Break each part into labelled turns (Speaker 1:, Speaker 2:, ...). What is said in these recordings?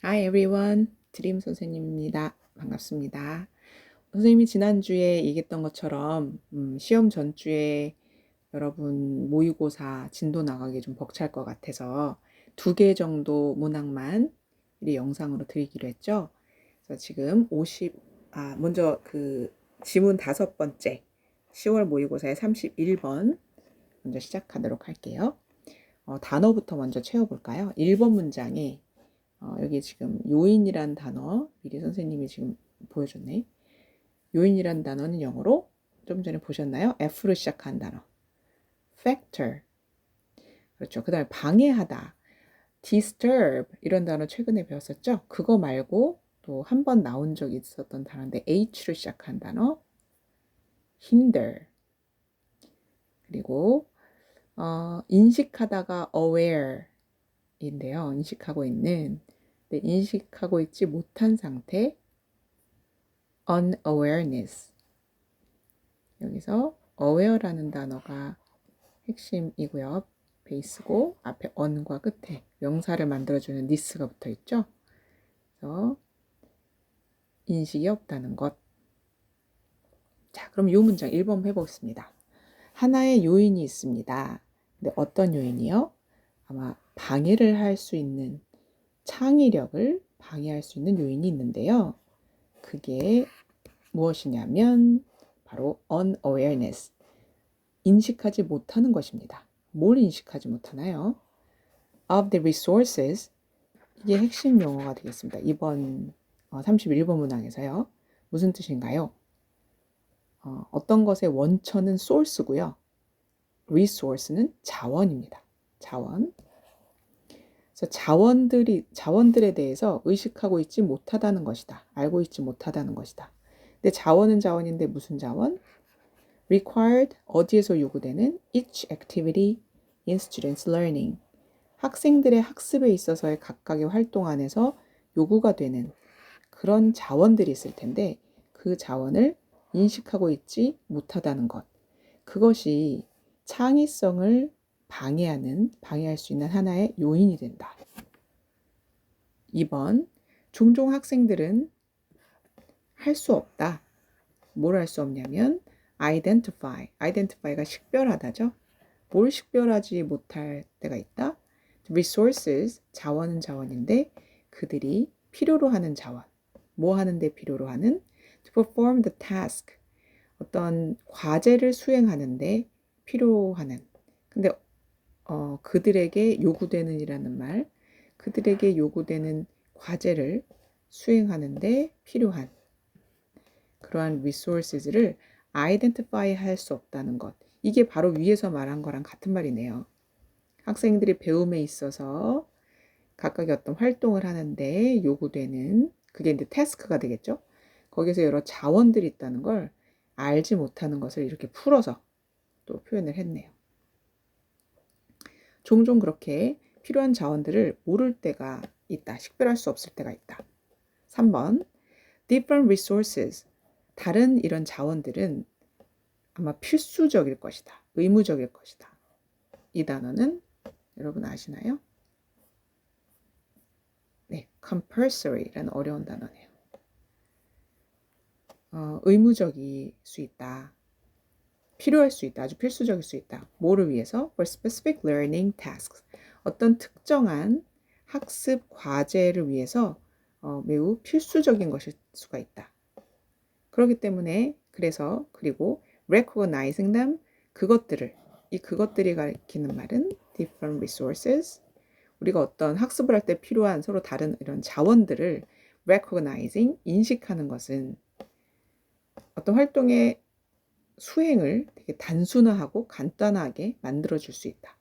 Speaker 1: Hi everyone, 드림 선생님입니다. 반갑습니다. 선생님이 지난주에 얘기했던 것처럼 시험 전주에 여러분 모의고사 진도 나가기 좀 벅찰 것 같아서 2개 정도 문항만 우리 영상으로 드리기로 했죠. 그래서 지금 먼저 그 지문 5번째 10월 모의고사의 31번 먼저 시작하도록 할게요. 단어부터 먼저 채워볼까요? 1번 문장에 여기 지금 요인이란 단어 미리 선생님이 지금 보여줬네. 요인이란 단어는 영어로 좀 전에 보셨나요? F로 시작한 단어. factor. 그렇죠. 그 다음에 방해하다. disturb 이런 단어 최근에 배웠었죠? 그거 말고 또 한 번 나온 적이 있었던 단어인데 H로 시작한 단어. hinder. 그리고 인식하다가 aware인데요. 인식하고 있는. 근데 인식하고 있지 못한 상태. unawareness. 여기서 aware라는 단어가 핵심이고요. 베이스고 앞에 on과 끝에 명사를 만들어주는 this가 붙어 있죠. 그래서 인식이 없다는 것. 자, 그럼 이 문장 1번 해보겠습니다. 하나의 요인이 있습니다. 근데 어떤 요인이요? 아마 방해를 할 수 있는 창의력을 방해할 수 있는 요인이 있는데요. 그게 무엇이냐면 바로 unawareness. 인식하지 못하는 것입니다. 뭘 인식하지 못하나요? of the resources. 이게 핵심 용어가 되겠습니다. 이번 31번 문항에서요. 무슨 뜻인가요? 어떤 것의 원천은 source고요. resource는 자원입니다. 자원. 그래서 자원들에 대해서 의식하고 있지 못하다는 것이다. 알고 있지 못하다는 것이다. 근데 자원은 자원인데 무슨 자원? required 어디에서 요구되는 each activity in students' learning. 학생들의 학습에 있어서의 각각의 활동 안에서 요구가 되는 그런 자원들이 있을 텐데 그 자원을 인식하고 있지 못하다는 것. 그것이 창의성을 방해할 수 있는 하나의 요인이 된다. 2번, 종종 학생들은 할 수 없다. 뭘 할 수 없냐면 identify가 식별하다죠. 뭘 식별하지 못할 때가 있다. resources, 자원은 자원인데 그들이 필요로 하는 자원. 뭐 하는데 필요로 하는? to perform the task. 어떤 과제를 수행하는데 필요하는. 근데 그들에게 요구되는 이라는 말. 그들에게 요구되는 과제를 수행하는데 필요한 그러한 resources를 identify 할 수 없다는 것. 이게 바로 위에서 말한 거랑 같은 말이네요. 학생들이 배움에 있어서 각각의 어떤 활동을 하는데 요구되는 그게 이제 태스크가 되겠죠. 거기서 여러 자원들이 있다는 걸 알지 못하는 것을 이렇게 풀어서 또 표현을 했네요. 종종 그렇게 필요한 자원들을 모를 때가 있다. 식별할 수 없을 때가 있다. 3번 different resources. 다른 이런 자원들은 아마 필수적일 것이다. 의무적일 것이다. 이 단어는 여러분 아시나요? 네, compulsory라는 어려운 단어네요. 의무적일 수 있다. 필요할 수 있다. 아주 필수적일 수 있다. 뭐를 위해서? For specific learning tasks. 어떤 특정한 학습 과제를 위해서 매우 필수적인 것일 수가 있다. 그렇기 때문에 그리고 recognizing them 그것들이 가리키는 말은 different resources. 우리가 어떤 학습을 할 때 필요한 서로 다른 이런 자원들을 recognizing 인식하는 것은 어떤 활동의 수행을 되게 단순화하고 간단하게 만들어줄 수 있다.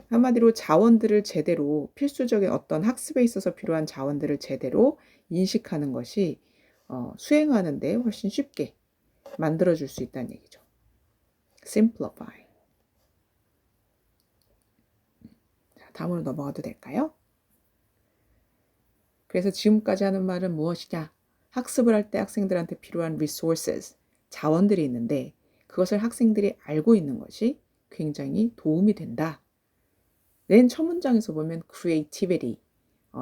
Speaker 1: 한마디로 자원들을 제대로 필수적인 어떤 학습에 있어서 필요한 자원들을 제대로 인식하는 것이 수행하는 데 훨씬 쉽게 만들어줄 수 있다는 얘기죠. simplify. 자, 다음으로 넘어가도 될까요? 그래서 지금까지 하는 말은 무엇이냐? 학습을 할 때 학생들한테 필요한 resources, 자원들이 있는데 그것을 학생들이 알고 있는 것이 굉장히 도움이 된다. 맨 첫 문장에서 보면 creativity,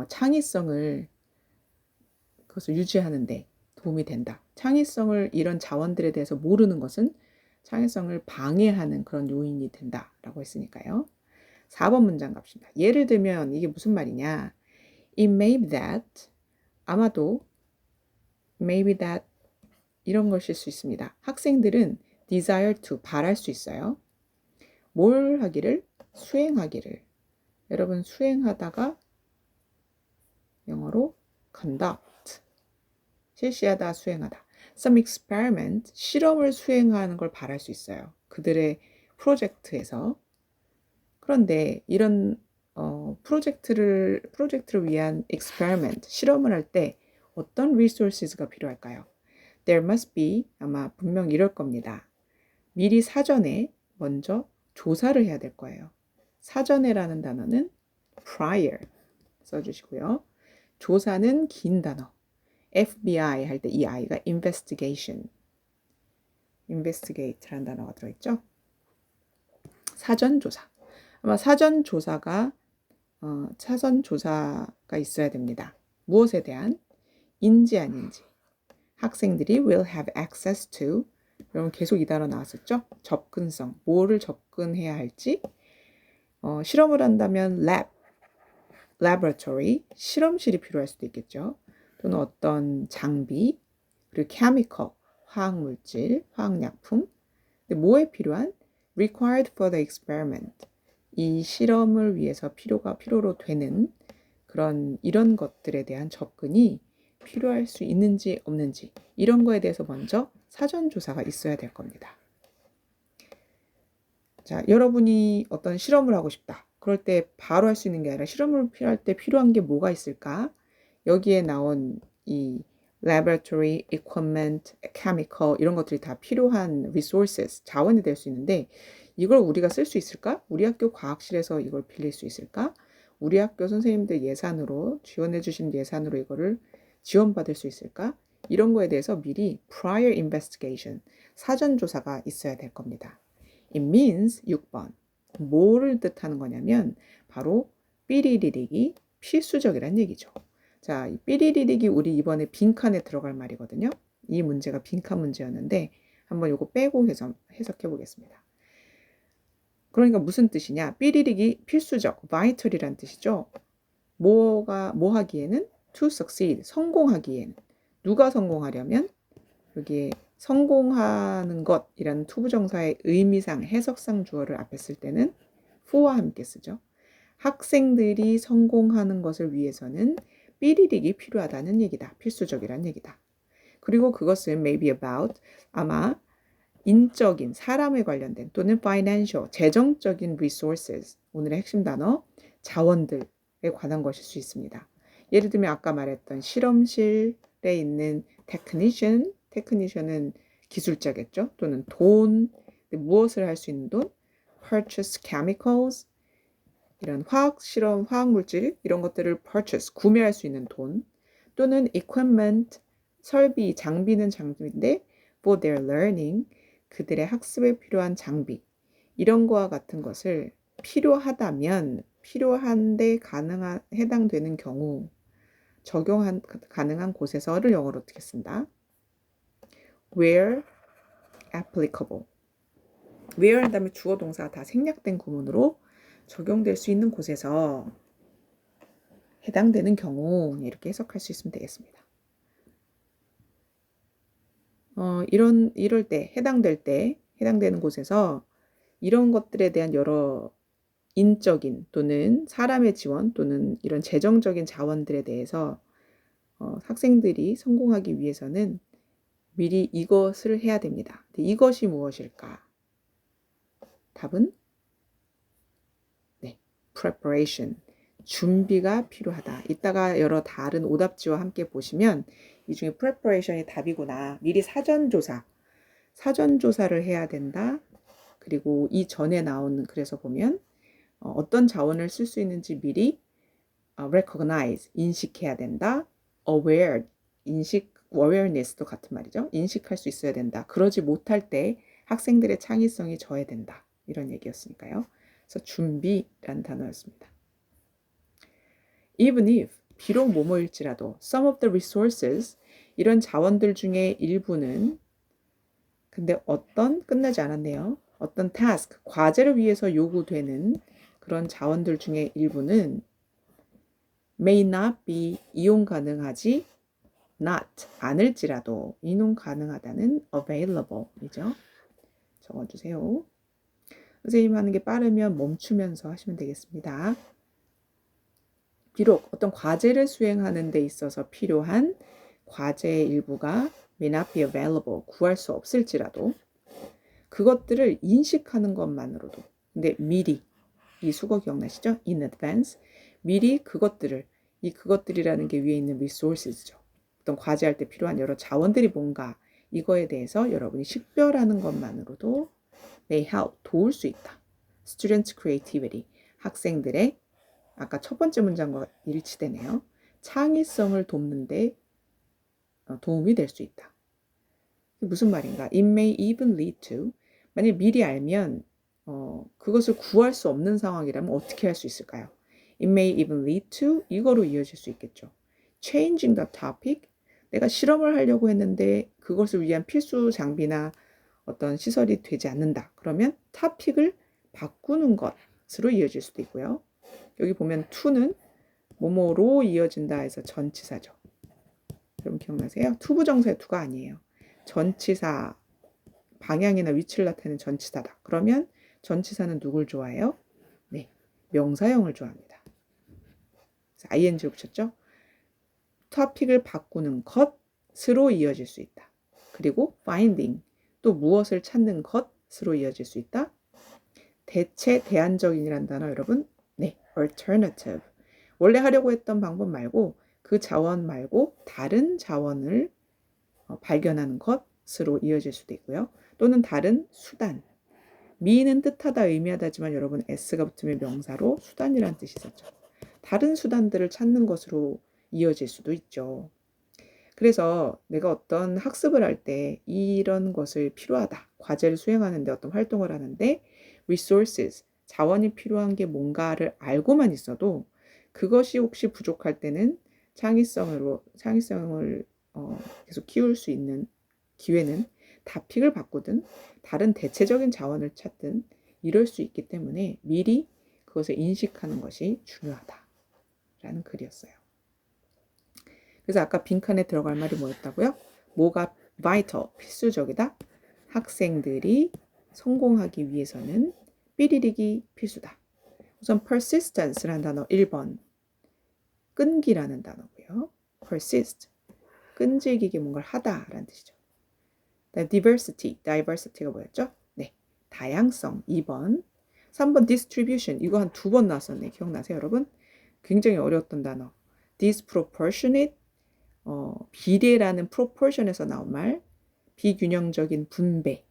Speaker 1: 창의성을 그것을 유지하는데 도움이 된다. 창의성을 이런 자원들에 대해서 모르는 것은 창의성을 방해하는 그런 요인이 된다라고 했으니까요. 4번 문장 갑시다. 예를 들면 이게 무슨 말이냐? It may be that 아마도 maybe that 이런 것일 수 있습니다. 학생들은 desire to 바랄 수 있어요. 뭘 하기를? 수행하기를. 여러분 수행하다가 영어로 conduct 실시하다 수행하다. Some experiment 실험을 수행하는 걸 바랄 수 있어요. 그들의 프로젝트에서. 그런데 이런 프로젝트를 위한 experiment 실험을 할 때 어떤 resources가 필요할까요? There must be 아마 분명 이럴 겁니다. 미리 사전에 먼저 조사를 해야 될 거예요. 사전에라는 단어는 prior 써주시고요. 조사는 긴 단어. FBI 할 때 이 I가 investigate라는 단어가 들어있죠. 사전 조사. 아마 사전 조사가 있어야 됩니다. 무엇에 대한? 인지 아닌지. 학생들이 will have access to. 여러분 계속 이 단어 나왔었죠? 접근성. 뭐를 접근해야 할지. 실험을 한다면 laboratory, 실험실이 필요할 수도 있겠죠. 또는 어떤 장비, 그리고 chemical, 화학물질, 화학약품. 근데 뭐에 필요한? required for the experiment. 이 실험을 위해서 필요로 되는 이런 것들에 대한 접근이 필요할 수 있는지 없는지 이런 거에 대해서 먼저 사전 조사가 있어야 될 겁니다. 자, 여러분이 어떤 실험을 하고 싶다. 그럴 때 바로 할 수 있는 게 아니라 실험을 할 때 필요한 게 뭐가 있을까? 여기에 나온 이 laboratory, equipment, chemical 이런 것들이 다 필요한 resources, 자원이 될 수 있는데 이걸 우리가 쓸 수 있을까? 우리 학교 과학실에서 이걸 빌릴 수 있을까? 우리 학교 선생님들 예산으로 지원해 주신 예산으로 이거를 지원받을 수 있을까? 이런 거에 대해서 미리 prior investigation, 사전 조사가 있어야 될 겁니다. It means 6번. 뭐를 뜻하는 거냐면 바로 삐리리릭이 필수적이란 얘기죠. 자, 이 삐리리릭이 우리 이번에 빈칸에 들어갈 말이거든요. 이 문제가 빈칸 문제였는데 한번 요거 빼고 해석해 보겠습니다. 그러니까 무슨 뜻이냐? 삐리릭이 필수적, vital이란 뜻이죠. 뭐 하기에는? to succeed, 성공하기에는. 누가 성공하려면? 여기에 성공하는 것이라는 투부정사의 의미상, 해석상 주어를 앞에 쓸 때는 for와 함께 쓰죠. 학생들이 성공하는 것을 위해서는 삐리릭이 필요하다는 얘기다. 필수적이란 얘기다. 그리고 그것은 maybe about, 아마 인적인, 사람에 관련된 또는 financial, 재정적인 resources, 오늘의 핵심 단어, 자원들에 관한 것일 수 있습니다. 예를 들면 아까 말했던 실험실에 있는 technician은 기술자겠죠. 또는 돈, 무엇을 할 수 있는 돈, purchase chemicals, 이런 화학실험, 화학물질 이런 것들을 purchase, 구매할 수 있는 돈, 또는 equipment, 설비, 장비는 장비인데 for their learning, 그들의 학습에 필요한 장비, 이런 거와 같은 것을 필요한데 해당되는 경우, 가능한 곳에서를 영어로 어떻게 쓴다? Where applicable. where 한 다음에 주어 동사가 다 생략된 구문으로 적용될 수 있는 곳에서 해당되는 경우 이렇게 해석할 수 있으면 되겠습니다. 이럴 때 해당되는 곳에서 이런 것들에 대한 여러 인적인 또는 사람의 지원 또는 이런 재정적인 자원들에 대해서 학생들이 성공하기 위해서는 미리 이것을 해야 됩니다. 이것이 무엇일까? 답은 preparation, 준비가 필요하다. 이따가 여러 다른 오답지와 함께 보시면 이 중에 preparation이 답이구나. 미리 사전조사를 해야 된다. 그리고 이 전에 나오는 글에서 보면 어떤 자원을 쓸 수 있는지 미리 recognize, 인식해야 된다. aware, awareness도 같은 말이죠. 인식할 수 있어야 된다. 그러지 못할 때 학생들의 창의성이 저해된다. 이런 얘기였으니까요. 그래서 준비라는 단어였습니다. even if, 비록 뭐뭐일지라도, some of the resources, 이런 자원들 중에 일부는, 근데 끝나지 않았네요. 어떤 task, 과제를 위해서 요구되는 그런 자원들 중에 일부는 may not be 이용 가능하지 not 않을지라도 이용 가능하다는 available 이죠. 적어주세요. 선생님 하는 게 빠르면 멈추면서 하시면 되겠습니다. 비록 어떤 과제를 수행하는 데 있어서 필요한 과제의 일부가 may not be available 구할 수 없을지라도 그것들을 인식하는 것만으로도 근데 미리 이 수거 기억나시죠? in advance 미리 그것들이라는 게 위에 있는 resources죠. 어떤 과제할 때 필요한 여러 자원들이 뭔가 이거에 대해서 여러분이 식별하는 것만으로도 may help 도울 수 있다. students creativity 학생들의 아까 첫 번째 문장과 일치되네요. 창의성을 돕는데 도움이 될 수 있다. 무슨 말인가? It may even lead to 만약 미리 알면 그것을 구할 수 없는 상황이라면 어떻게 할 수 있을까요? It may even lead to 이거로 이어질 수 있겠죠. Changing the topic 내가 실험을 하려고 했는데 그것을 위한 필수 장비나 어떤 시설이 되지 않는다. 그러면 topic을 바꾸는 것으로 이어질 수도 있고요. 여기 보면 to는 뭐뭐로 이어진다 해서 전치사죠. 여러분 기억나세요? 투부정사의 to가 아니에요. 전치사 방향이나 위치를 나타내는 전치사다. 그러면 전치사는 누굴 좋아해요? 네, 명사형을 좋아합니다. 그래서 ing를 붙였죠. 토픽을 바꾸는 것으로 이어질 수 있다. 그리고 finding 또 무엇을 찾는 것으로 이어질 수 있다. 대체 대안적인이란 단어 여러분 네, alternative 원래 하려고 했던 방법 말고 그 자원 말고 다른 자원을 발견하는 것으로 이어질 수도 있고요. 또는 다른 수단 미는 뜻하다 의미하다지만 여러분 s가 붙으면 명사로 수단이라는 뜻이 있었죠. 다른 수단들을 찾는 것으로 이어질 수도 있죠. 그래서 내가 어떤 학습을 할 때 이런 것을 필요하다. 과제를 수행하는데 어떤 활동을 하는데 resources, 자원이 필요한 게 뭔가를 알고만 있어도 그것이 혹시 부족할 때는 창의성을 계속 키울 수 있는 기회는 다픽을 바꾸든 다른 대체적인 자원을 찾든 이럴 수 있기 때문에 미리 그것을 인식하는 것이 중요하다라는 글이었어요. 그래서 아까 빈칸에 들어갈 말이 뭐였다고요? 뭐가 vital, 필수적이다? 학생들이 성공하기 위해서는 삐리릭이 필수다. 우선 persistence라는 단어 1번 끈기라는 단어고요. persist, 끈질기게 뭔가를 하다라는 뜻이죠. diversity가 뭐였죠? 네, 다양성 2번 3번 distribution 이거 한 2번 나왔었네. 기억나세요 여러분? 굉장히 어려웠던 단어 disproportionate 비례라는 proportion에서 나온 말 비균형적인 분배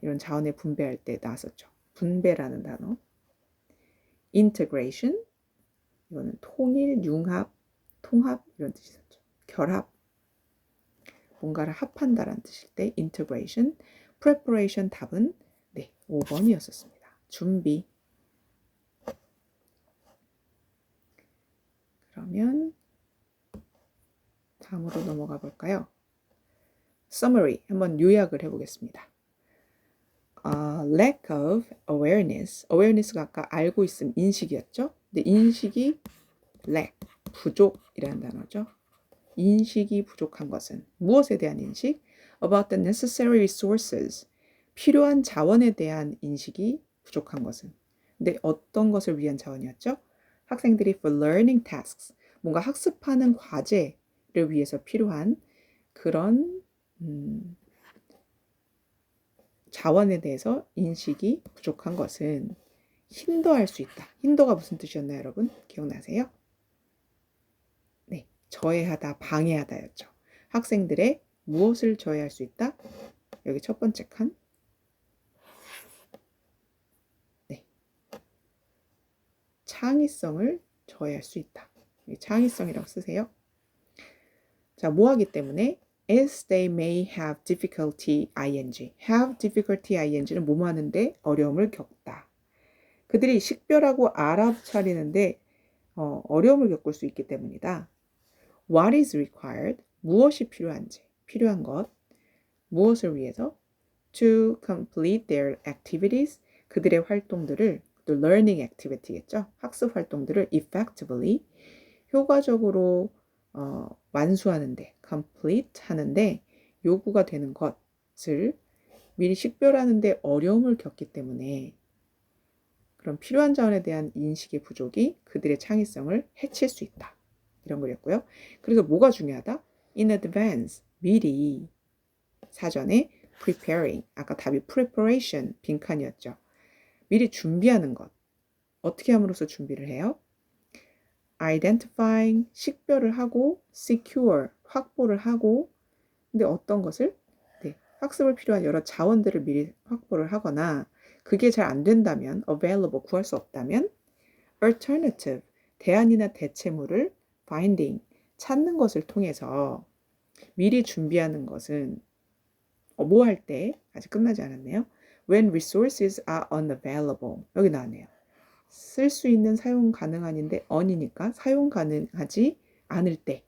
Speaker 1: 이런 자원의 분배할 때 나왔었죠. 분배라는 단어 integration 이거는 통일, 융합, 통합 이런 뜻이 있었죠. 결합 뭔가를 합한다라는 뜻일 때 integration, preparation 답은 네 5번이었었습니다. 준비 그러면 다음으로 넘어가 볼까요? summary 한번 요약을 해보겠습니다. lack of awareness가 아까 알고 있음 인식이었죠. 근데 인식이 lack 부족이라는 단어죠. 인식이 부족한 것은 무엇에 대한 인식? About the necessary resources 필요한 자원에 대한 인식이 부족한 것은 근데 어떤 것을 위한 자원이었죠? 학생들이 for learning tasks 뭔가 학습하는 과제를 위해서 필요한 그런 자원에 대해서 인식이 부족한 것은 힌더할 수 있다. 힌더가 무슨 뜻이었나요, 여러분? 기억나세요? 네, 저해하다, 방해하다였죠. 학생들의 무엇을 저해할 수 있다? 여기 첫 번째 칸. 네, 창의성을 저해할 수 있다. 창의성이라고 쓰세요. 자, 뭐 하기 때문에? As they may have difficulty ing. have difficulty ing는 뭐뭐 하는데 어려움을 겪다. 그들이 식별하고 알아차리는데 어려움을 겪을 수 있기 때문이다. What is required? 무엇이 필요한 것, 무엇을 위해서? To complete their activities, 그들의 활동들을, 또 learning activity겠죠? 학습 활동들을 effectively, 효과적으로 완수하는데, complete 하는데 요구가 되는 것을 미리 식별하는데 어려움을 겪기 때문에 그런 필요한 자원에 대한 인식의 부족이 그들의 창의성을 해칠 수 있다. 이런 거였고요. 그래서 뭐가 중요하다? In advance, 미리, 사전에 preparing, 아까 답이 preparation, 빈칸이었죠. 미리 준비하는 것. 어떻게 함으로써 준비를 해요? identifying, 식별을 하고, secure, 확보를 하고, 근데 어떤 것을? 네, 학습을 필요한 여러 자원들을 미리 확보를 하거나, 그게 잘 안 된다면, available, 구할 수 없다면, alternative, 대안이나 대체물을 finding, 찾는 것을 통해서 미리 준비하는 것은 뭐 할 때, 아직 끝나지 않았네요. When resources are unavailable. 여기 나왔네요. 쓸 수 있는 사용 가능한인데 on이니까 사용 가능하지 않을 때,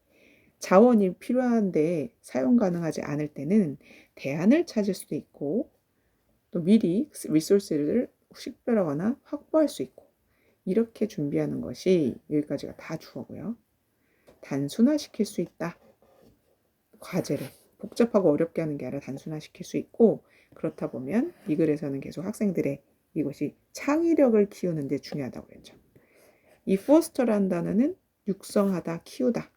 Speaker 1: 자원이 필요한데 사용 가능하지 않을 때는 대안을 찾을 수도 있고 또 미리 리소스를 식별하거나 확보할 수 있고 이렇게 준비하는 것이 여기까지가 다 주어고요. 단순화시킬 수 있다. 과제를 복잡하고 어렵게 하는 게 아니라 단순화시킬 수 있고 그렇다 보면 이 글에서는 계속 학생들의 이것이 창의력을 키우는 데 중요하다고 그랬죠. 이 foster라는 단어는 육성하다, 키우다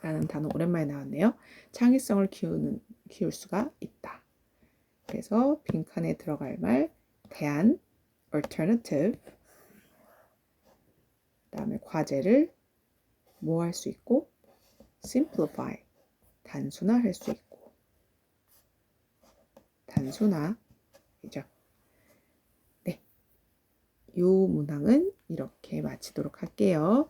Speaker 1: 라는 단어 오랜만에 나왔네요. 창의성을 키울 수가 있다. 그래서 빈칸에 들어갈 말 대안, alternative, 그다음에 과제를 뭐 할 수 있고 simplify, 단순화할 수 있고 단순화이죠. 네, 이 문항은 이렇게 마치도록 할게요.